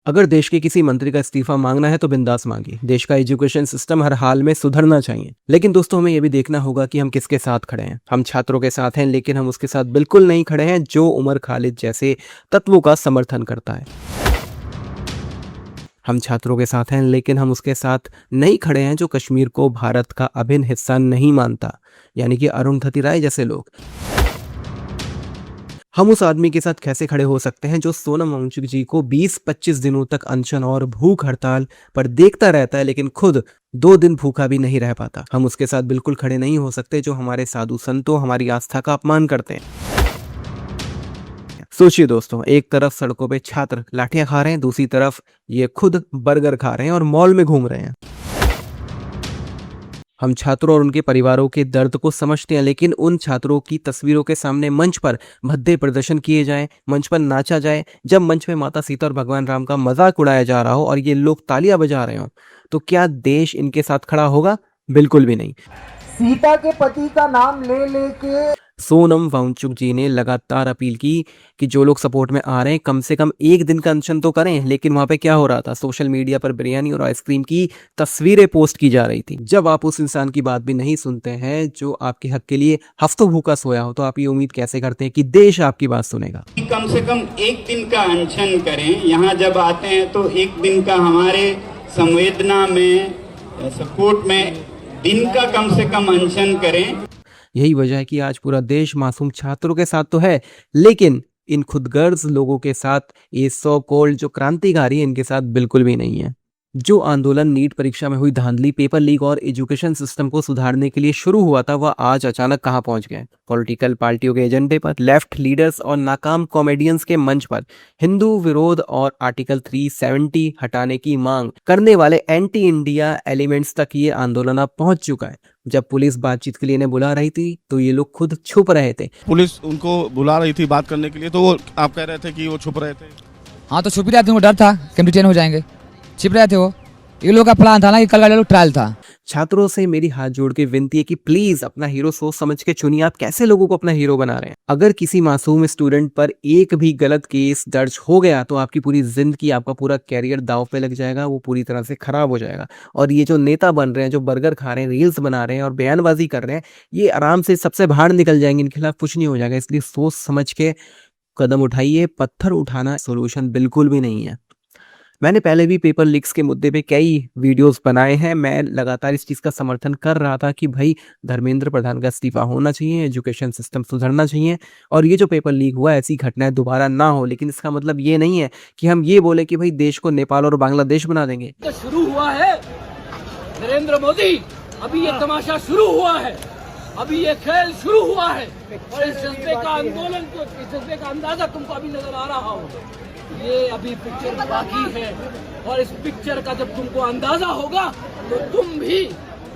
अगर देश के किसी मंत्री का इस्तीफा मांगना है तो बिंदास मांगिए। देश का एजुकेशन सिस्टम हर हाल में सुधरना चाहिए। लेकिन दोस्तों, हमें यह भी देखना होगा कि हम किसके साथ खड़े हैं। हम छात्रों के साथ हैं, लेकिन हम उसके साथ बिल्कुल नहीं खड़े हैं जो उमर खालिद जैसे तत्वों का समर्थन करता है। हम छात्रों के साथ हैं, लेकिन हम उसके साथ नहीं खड़े हैं जो कश्मीर को भारत का अभिन्न हिस्सा नहीं मानता, यानी कि अरुंधति राय जैसे लोग। हम उस आदमी के साथ कैसे खड़े हो सकते हैं जो सोनम वांगचुक जी को 20-25 दिनों तक अनशन और भूख हड़ताल पर देखता रहता है, लेकिन खुद 2 दिन भूखा भी नहीं रह पाता। हम उसके साथ बिल्कुल खड़े नहीं हो सकते जो हमारे साधु संतों, हमारी आस्था का अपमान करते हैं। सोचिए दोस्तों, एक तरफ सड़कों पे छात्र लाठियां खा रहे हैं, दूसरी तरफ ये खुद बर्गर खा रहे हैं और मॉल में घूम रहे हैं। हम छात्रों और उनके परिवारों के दर्द को समझते हैं, लेकिन उन छात्रों की तस्वीरों के सामने मंच पर भद्दे प्रदर्शन किए जाएं, मंच पर नाचा जाए, जब मंच में माता सीता और भगवान राम का मजाक उड़ाया जा रहा हो और ये लोग तालियां बजा रहे हो, तो क्या देश इनके साथ खड़ा होगा? बिल्कुल भी नहीं। सीता के पति का नाम ले लेके सोनम वांगचुक जी ने लगातार अपील की कि जो लोग सपोर्ट में आ रहे हैं कम से कम 1 दिन का अनशन तो करें, लेकिन वहां पे क्या हो रहा था? सोशल मीडिया पर बिरयानी और आइसक्रीम की तस्वीरें पोस्ट की जा रही थी। जब आप उस इंसान की बात भी नहीं सुनते हैं जो आपके हक के लिए हफ्तों भूखा सोया हो, तो आप ये उम्मीद कैसे करते हैं कि देश आपकी बात सुनेगा? कम से कम 1 दिन का अनशन करें। यहाँ जब आते हैं तो 1 दिन का हमारे संवेदना में, सपोर्ट में दिन का कम से कम अनशन करें। यही वजह है कि आज पूरा देश मासूम छात्रों के साथ तो है, लेकिन इन खुदगर्ज लोगों के साथ, ये सो कॉल्ड जो क्रांतिकारी है, इनके साथ बिल्कुल भी नहीं है। जो आंदोलन नीट परीक्षा में हुई धांधली, पेपर लीक और एजुकेशन सिस्टम को सुधारने के लिए शुरू हुआ था, वह आज अचानक कहां पहुंच गए? पॉलिटिकल पार्टियों के एजेंडे पर, लेफ्ट लीडर्स और नाकाम कॉमेडियंस के मंच पर, हिंदू विरोध और आर्टिकल 370 हटाने की मांग करने वाले एंटी इंडिया एलिमेंट्स तक ये आंदोलन अब पहुंच चुका है। जब पुलिस बातचीत के लिए इन्हें बुला रही थी तो ये लोग खुद छुप रहे थे। पुलिस उनको बुला रही थी बात करने के लिए, तो वो आप कह रहे थे कि वो छुप रहे थे। हाँ, तो छुप ही रहे थे, उनको डर था कि हम डिटेन हो जाएंगे, छिप रहे थे वो। ये लोग का प्लान था ना कि कल का लोग ट्रायल था। छात्रों से मेरी हाथ जोड़ के विनती है कि प्लीज अपना हीरो सोच समझ के चुनिए। आप कैसे लोगों को अपना हीरो बना रहे हैं? अगर किसी मासूम स्टूडेंट पर एक भी गलत केस दर्ज हो गया तो आपकी पूरी जिंदगी, आपका पूरा कैरियर दांव पे लग जाएगा, वो पूरी तरह से खराब हो जाएगा। और ये जो नेता बन रहे हैं, जो बर्गर खा रहे हैं, रील्स बना रहे हैं और बयानबाजी कर रहे हैं, ये आराम से सबसे बाहर निकल जाएंगे, इनके खिलाफ कुछ नहीं हो जाएगा। इसलिए सोच समझ के कदम उठाइए। पत्थर उठाना सोल्यूशन बिल्कुल भी नहीं है। मैंने पहले भी पेपर लीक्स के मुद्दे पे कई वीडियोस बनाए हैं। मैं लगातार इस चीज़ का समर्थन कर रहा था कि भाई धर्मेंद्र प्रधान का इस्तीफा होना चाहिए, एजुकेशन सिस्टम सुधरना चाहिए और ये जो पेपर लीक हुआ ऐसी घटनाएं दोबारा ना हो। लेकिन इसका मतलब ये नहीं है कि हम ये बोले कि भाई देश को नेपाल और बांग्लादेश बना देंगे। तो शुरू हुआ है नरेंद्र मोदी, अभी ये तमाशा शुरू हुआ है, अभी ये खेल शुरू हुआ है और इस जज्बे का आंदोलन को, इस जज्बे का अंदाजा तुमको अभी नजर आ रहा हो। ये अभी पिक्चर बाकी है और इस पिक्चर का जब तुमको अंदाजा होगा तो तुम भी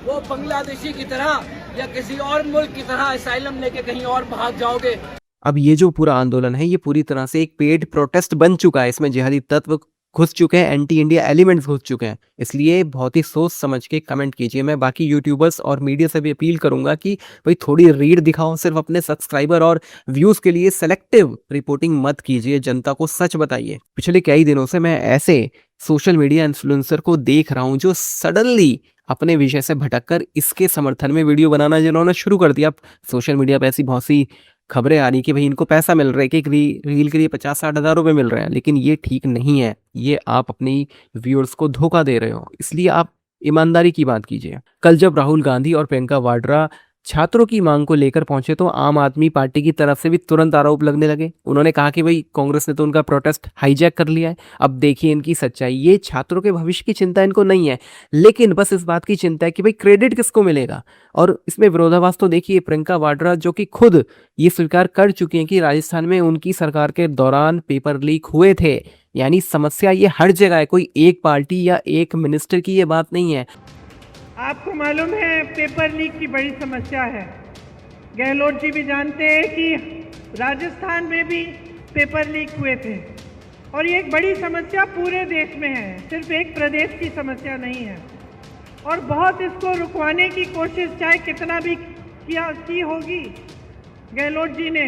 वो बांग्लादेशी की तरह या किसी और मुल्क की तरह असाइलम लेके कहीं और भाग जाओगे। अब ये जो पूरा आंदोलन है, ये पूरी तरह से एक पेड प्रोटेस्ट बन चुका है। इसमें जिहादी तत्व घुस चुके हैं, एंटी इंडिया एलिमेंट्स घुस चुके हैं। इसलिए बहुत ही सोच समझ के कमेंट कीजिए। मैं बाकी यूट्यूबर्स और मीडिया से भी अपील करूंगा कि भाई थोड़ी रीड दिखाओ, सिर्फ अपने सब्सक्राइबर और व्यूज के लिए सेलेक्टिव रिपोर्टिंग मत कीजिए, जनता को सच बताइए। पिछले कई दिनों से मैं ऐसे सोशल मीडिया इन्फ्लुएंसर को देख रहा हूं जो सडनली अपने विषय से भटककर इसके समर्थन में वीडियो बनाना जिन्होंने शुरू कर दिया। सोशल मीडिया पर ऐसी बहुत सी खबरें आ रही कि भाई इनको पैसा मिल रहा है कि एक रील के लिए 50-60 हज़ार रुपये मिल रहे हैं, लेकिन ये ठीक नहीं है। ये आप अपनी व्यूअर्स को धोखा दे रहे हो। इसलिए आप ईमानदारी की बात कीजिए। कल जब राहुल गांधी और प्रियंका वाड्रा छात्रों की मांग को लेकर पहुंचे तो आम आदमी पार्टी की तरफ से भी तुरंत आरोप लगने लगे। उन्होंने कहा कि भाई कांग्रेस ने तो उनका प्रोटेस्ट हाईजैक कर लिया है। अब देखिए इनकी सच्चाई। ये छात्रों के भविष्य की चिंता इनको नहीं है, लेकिन बस इस बात की चिंता है कि भाई क्रेडिट किसको मिलेगा। और इसमें विरोधाभास तो देखिए, प्रियंका वाड्रा जो कि खुद ये स्वीकार कर चुकी हैं कि राजस्थान में उनकी सरकार के दौरान पेपर लीक हुए थे। यानी समस्या ये हर जगह है, कोई एक पार्टी या एक मिनिस्टर की ये बात नहीं है। आपको मालूम है पेपर लीक की बड़ी समस्या है। गहलोत जी भी जानते हैं कि राजस्थान में भी पेपर लीक हुए थे और ये एक बड़ी समस्या पूरे देश में है, सिर्फ एक प्रदेश की समस्या नहीं है। और बहुत इसको रुकवाने की कोशिश चाहे कितना भी की होगी गहलोत जी ने,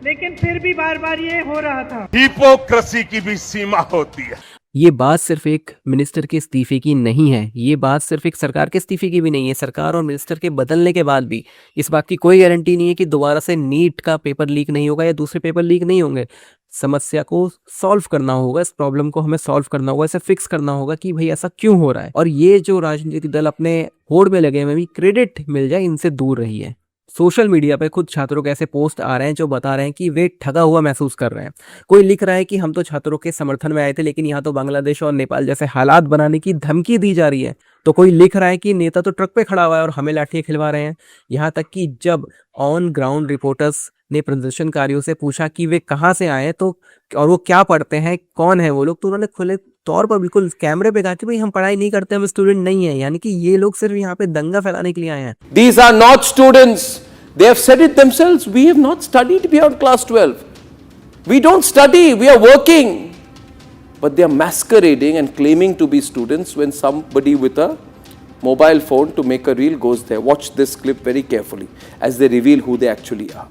लेकिन फिर भी बार बार ये हो रहा था। हिपोक्रेसी की भी सीमा होती है। ये बात सिर्फ एक मिनिस्टर के इस्तीफे की नहीं है, ये बात सिर्फ एक सरकार के इस्तीफे की भी नहीं है। सरकार और मिनिस्टर के बदलने के बाद भी इस बात की कोई गारंटी नहीं है कि दोबारा से नीट का पेपर लीक नहीं होगा या दूसरे पेपर लीक नहीं होंगे। समस्या को सॉल्व करना होगा, इस प्रॉब्लम को हमें सॉल्व करना होगा, इसे फिक्स करना होगा कि भाई ऐसा क्यों हो रहा है। और ये जो राजनीतिक दल अपने होड़ में लगे हुए भी क्रेडिट मिल जाए, इनसे दूर रहिए। सोशल मीडिया पे खुद छात्रों के ऐसे पोस्ट आ रहे हैं जो बता रहे हैं कि वे ठगा हुआ महसूस कर रहे हैं। कोई लिख रहा है कि हम तो छात्रों के समर्थन में आए थे, लेकिन यहाँ तो बांग्लादेश और नेपाल जैसे हालात बनाने की धमकी दी जा रही है। तो कोई लिख रहा है कि नेता तो ट्रक पे खड़ा हुआ है और हमें लाठियां खिलवा रहे हैं। यहाँ तक कि जब ऑन ग्राउंड रिपोर्टर्स ने प्रदर्शनकारियों से पूछा कि वे कहाँ से आए तो और वो क्या पढ़ते हैं, कौन है वो लोग, तो उन्होंने खुले तौर पर बिल्कुल कैमरे पे कहा कि भाई हम पढ़ाई नहीं करते, हम स्टूडेंट नहीं है। यानी कि ये लोग सिर्फ यहाँ पे दंगा फैलाने के लिए आए हैं। These are not students. They have said it themselves. We have not studied beyond class 12. We don't study. We are working. But they are masquerading and claiming to be students when somebody with a mobile phone to make a reel goes there. Watch this clip very carefully as they reveal who they actually are.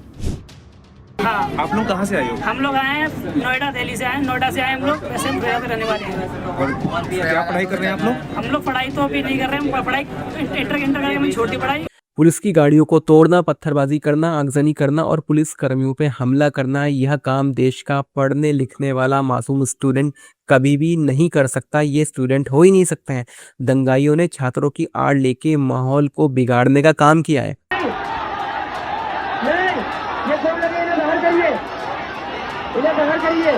आप लोग कहाँ से आए हो? हम लोग आए हैं नोएडा, दिल्ली से आए हैं। नोएडा से आए हम लोग, वैसे हम गया के रहने वाले हैं। और क्या पढ़ाई कर रहे हैं आप लोग? हम लोग पढ़ाई तो अभी नहीं कर रहे हैं, पढ़ाई इंटर करेंगे, हमें छोटी पढ़ाई। पुलिस की गाड़ियों को तोड़ना, पत्थरबाजी करना, आगजनी करना और पुलिस कर्मियों पे हमला करना, यह काम देश का पढ़ने लिखने वाला मासूम स्टूडेंट कभी भी नहीं कर सकता। ये स्टूडेंट हो ही नहीं सकते हैं। दंगाइयों ने छात्रों की आड़ लेके माहौल को बिगाड़ने का काम किया है। ये सब लगे, इन्हें बाहर करिए, इन्हें बाहर करिए,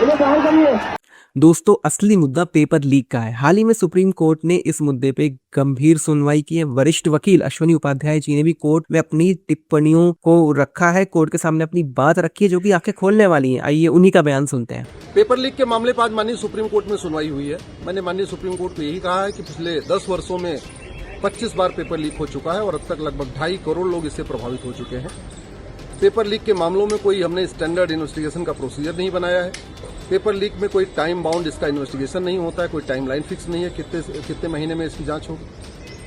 इन्हें बाहर करिए। दोस्तों, असली मुद्दा पेपर लीक का है। हाल ही में सुप्रीम कोर्ट ने इस मुद्दे पे गंभीर सुनवाई की है। वरिष्ठ वकील अश्वनी उपाध्याय जी ने भी कोर्ट में अपनी टिप्पणियों को रखा है, कोर्ट के सामने अपनी बात रखी है, जो कि आंखें खोलने वाली है। आइए उन्हीं का बयान सुनते हैं। पेपर लीक के मामले पर आज माननीय सुप्रीम कोर्ट में सुनवाई हुई है। मैंने माननीय सुप्रीम कोर्ट को यही कहा है कि पिछले 10 वर्षों में 25 बार पेपर लीक हो चुका है और अब तक लगभग 2.5 करोड़ लोग इससे प्रभावित हो चुके हैं। पेपर लीक के मामलों में कोई हमने स्टैंडर्ड इन्वेस्टिगेशन का प्रोसीजर नहीं बनाया है। पेपर लीक में कोई टाइम बाउंड इसका इन्वेस्टिगेशन नहीं होता है, कोई टाइम लाइन फिक्स नहीं है कितने महीने में इसकी जांच होगी।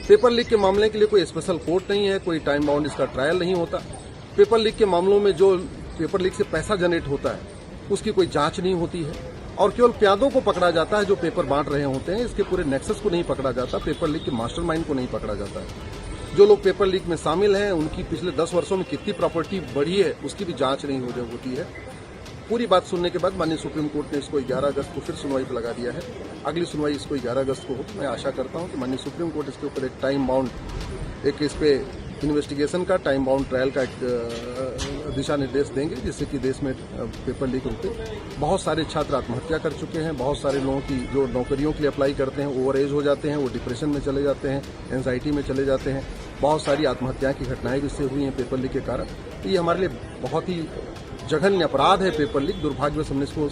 पेपर लीक के मामले के लिए कोई स्पेशल कोर्ट नहीं है, कोई टाइम बाउंड इसका ट्रायल नहीं होता। पेपर लीक के मामलों में जो पेपर लीक से पैसा जनरेट होता है उसकी कोई जांच नहीं होती है और केवल प्यादों को पकड़ा जाता है जो पेपर बांट रहे होते हैं। इसके पूरे नेक्सस को नहीं पकड़ा जाता, पेपर लीक के मास्टरमाइंड को नहीं पकड़ा जाता है। जो लोग पेपर लीक में शामिल हैं उनकी पिछले 10 वर्षों में कितनी प्रॉपर्टी बढ़ी है उसकी भी जांच नहीं होती है। पूरी बात सुनने के बाद माननीय सुप्रीम कोर्ट ने इसको 11 अगस्त को फिर सुनवाई पर लगा दिया है। अगली सुनवाई इसको 11 अगस्त को हो। मैं आशा करता हूं कि माननीय सुप्रीम कोर्ट इसके ऊपर एक टाइम बाउंड, एक इस पे इन्वेस्टिगेशन का टाइम बाउंड ट्रायल का एक दिशा निर्देश देंगे, जिससे कि देश में पेपर लीक रुके। बहुत सारे छात्र आत्महत्या कर चुके हैं। बहुत सारे लोगों की जो नौकरियों के लिए अप्लाई करते हैं ओवर एज हो जाते हैं, वो डिप्रेशन में चले जाते हैं, एंजाइटी में चले जाते हैं। बहुत सारी आत्महत्या की घटनाएं भी इससे हुई हैं पेपर लीक के कारण। तो ये हमारे लिए बहुत ही जघन्य अपराध है पेपर लीक। दुर्भाग्यवश हमने इसको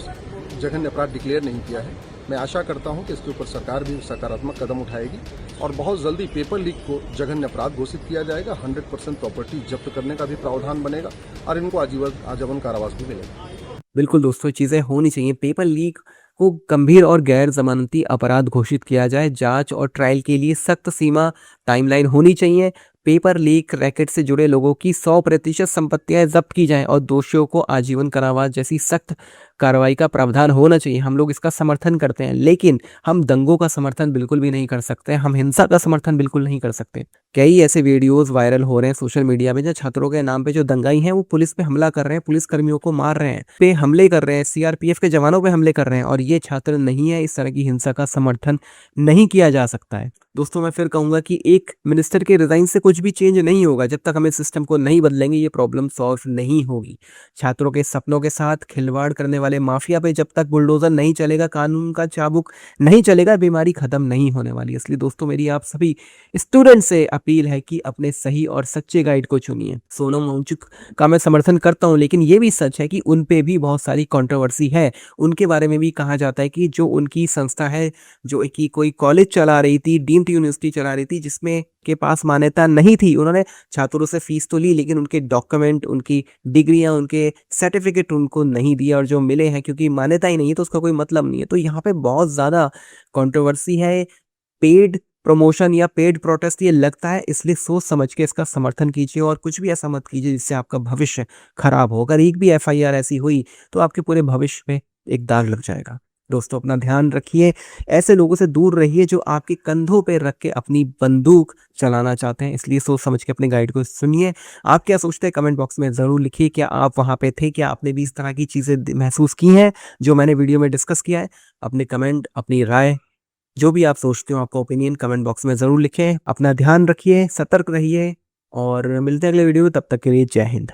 जघन्य अपराध डिक्लेयर नहीं किया है। मैं आशा करता हूं कि इसके ऊपर सरकार भी सकारात्मक कदम उठाएगी और बहुत जल्दी पेपर लीक को जघन्य अपराध घोषित किया जाएगा। 100% प्रॉपर्टी जब्त करने का भी प्रावधान बनेगा और इनको आजीवन कारावास भी मिलेगा। बिल्कुल दोस्तों, चीजें होनी चाहिए। पेपर लीक को गंभीर और गैर जमानती अपराध घोषित किया जाए। जांच और ट्रायल के लिए सख्त सीमा टाइमलाइन होनी चाहिए। पेपर लीक रैकेट से जुड़े लोगों की 100% संपत्तियां जब्त की जाएं और दोषियों को आजीवन कारावास जैसी सख्त कार्रवाई का प्रावधान होना चाहिए। हम लोग इसका समर्थन करते हैं, लेकिन हम दंगों का समर्थन बिल्कुल भी नहीं कर सकते। हम हिंसा का समर्थन बिल्कुल नहीं कर सकते। कई ऐसे वीडियोस वायरल हो रहे हैं सोशल मीडिया में, जहाँ छात्रों के नाम पे जो दंगाई हैं वो पुलिस पे हमला कर रहे हैं, पुलिस कर्मियों को मार रहे हैं, पे हमले कर रहे हैं, सीआरपीएफ के जवानों पे हमले कर रहे हैं और ये छात्र नहीं है। इस तरह की हिंसा का समर्थन नहीं किया जा सकता है। दोस्तों, मैं फिर कहूंगा कि एक मिनिस्टर के रिजाइन से कुछ भी चेंज नहीं होगा। जब तक हम इस सिस्टम को नहीं बदलेंगे ये प्रॉब्लम सॉल्व नहीं होगी। छात्रों के सपनों के साथ खिलवाड़ करने वाले माफिया पे जब तक बुलडोजर नहीं चलेगा, कानून का चाबुक नहीं चलेगा, बीमारी खत्म नहीं होने वाली। इसलिए दोस्तों, मेरी आप सभी स्टूडेंट से अपील है कि अपने सही और सच्चे गाइड को चुनिए। सोनम वांगचुक का मैं समर्थन करता हूं, लेकिन ये भी सच है कि उन पे भी बहुत सारी कंट्रोवर्सी है। उनके बारे में भी कहा जाता है कि जो उनकी संस्था है, जो कि कोई कॉलेज चला रही थी, डीम्ड यूनिवर्सिटी चला रही थी, जिसमें के पास मान्यता नहीं थी, उन्होंने छात्रों से फीस तो ली, लेकिन उनके डॉक्यूमेंट, उनकी डिग्रियां, उनके सर्टिफिकेट उनको नहीं दिया और जो मिले हैं क्योंकि मान्यता ही नहीं है तो उसका कोई मतलब नहीं है। तो यहाँ पे बहुत ज़्यादा कंट्रोवर्सी है। पेड प्रमोशन या पेड प्रोटेस्ट ये लगता है, इसलिए सोच समझ के इसका समर्थन कीजिए और कुछ भी ऐसा मत कीजिए जिससे आपका भविष्य खराब हो। अगर एक भी FIR ऐसी हुई तो आपके पूरे भविष्य में एक दाग लग जाएगा। दोस्तों अपना ध्यान रखिए, ऐसे लोगों से दूर रहिए जो आपके कंधों पे रख के अपनी बंदूक चलाना चाहते हैं। इसलिए सोच समझ के अपने गाइड को सुनिए। आप क्या सोचते हैं कमेंट बॉक्स में ज़रूर लिखिए। क्या आप वहाँ पे थे? क्या आपने भी इस तरह की चीज़ें महसूस की हैं जो मैंने वीडियो में डिस्कस किया है? अपने कमेंट, अपनी राय, जो भी आप सोचते हो, आपका ओपिनियन कमेंट बॉक्स में ज़रूर लिखें। अपना ध्यान रखिए, सतर्क रहिए और मिलते हैं अगले वीडियो में। तब तक के लिए जय हिंद।